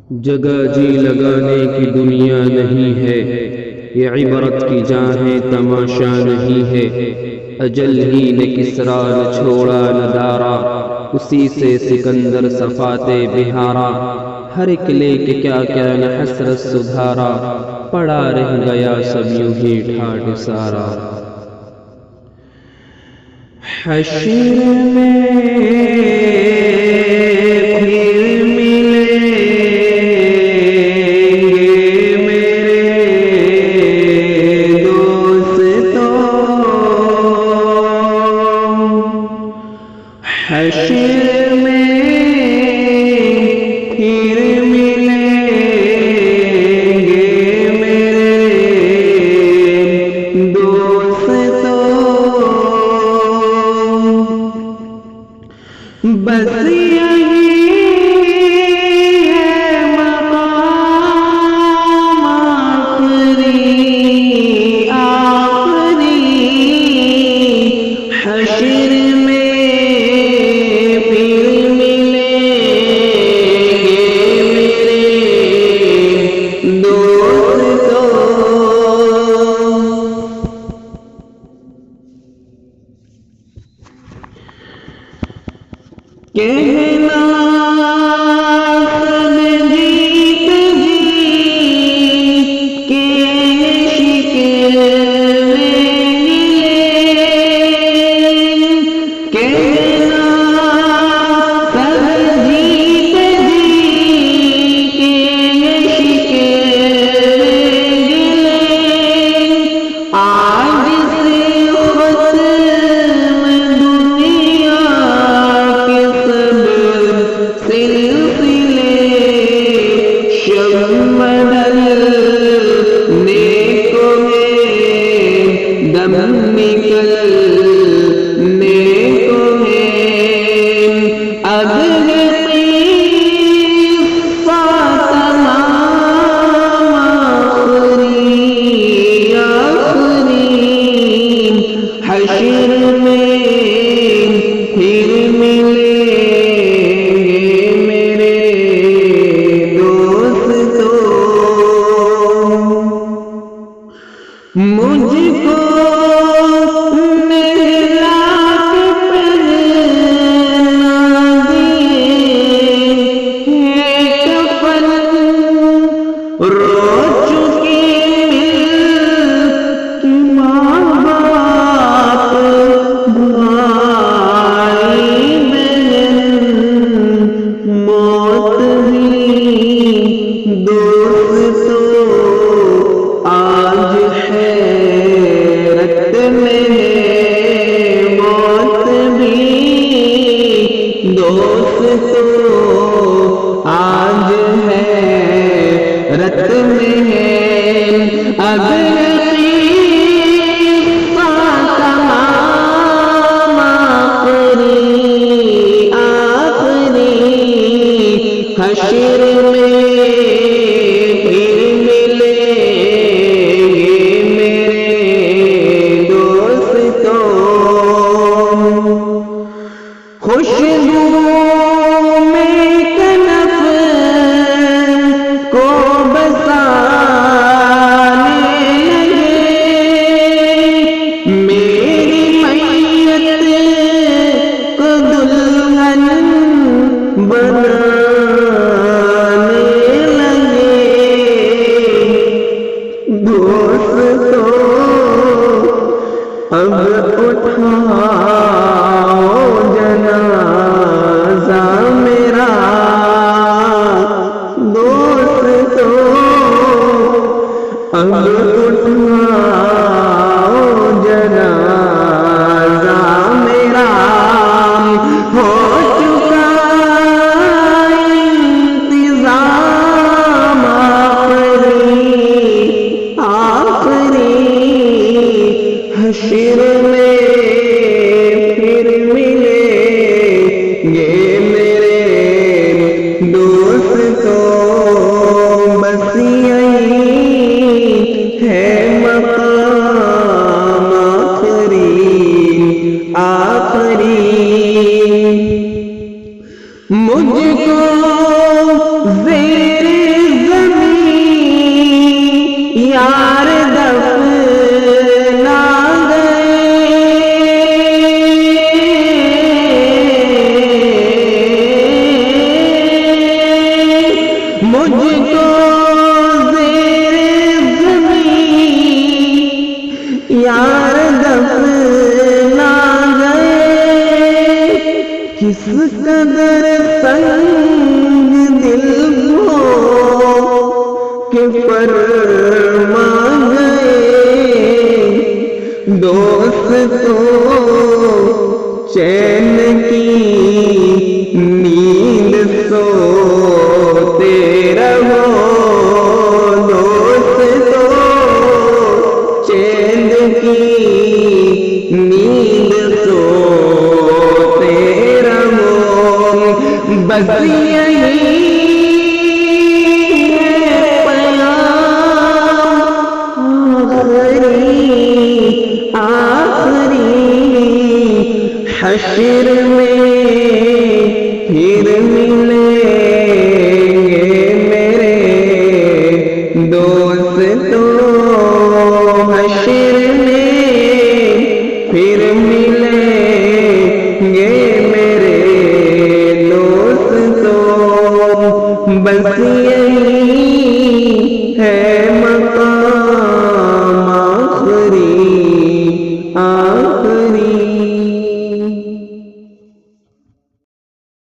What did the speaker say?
جگہ جی لگانے کی دنیا نہیں ہے، یہ عبرت کی جاں ہے تماشا نہیں ہے۔ اجل ہی نے کسریٰ نہ چھوڑا نہ دارا، اسی سے سکندر صفاتے بہارا۔ ہر ایک لے کے کیا کیا نہ حسرت سدھارا، پڑا رہ گیا سب یوں ہی ٹھاٹھ سارا۔ حشر میں حشر میں پھر ملیں گے میرے دوستو، بس یہی ہے مقام آخری، حشر میں کہنا سب جیت جی کے شکل میں گلے، کہنا سب جیت جی کے شکل میں گلے، آج سے ختم دنیا سلسلے، شب بدلنے کو ہے دم نکلنے کو ہے، اب حشر میں پھر ملیں گے میرے دوستو، مجھ کو نہلا کے پہنا دیے کفن، رو چکے ماں باپ بھائی بہن، موت بھی دوستو آج حیرت میں ہے، موت بھی دوستو آج حیرت میں ہے، اب حشر میں پھر ملیں گے میرے دوستو، خوشبو میں کنف کو بسانے لگے، میری میت کو دلہن بنا مجھ کو زیر زمین یار دفنا گئے، کس قدر سنگ دل کو کہ فرما گئے، دوست تو چین کی نیند سوتے رہو، دوست تو چین کی نیند سوتے رہو، بس یہی حشر میں پھر ملے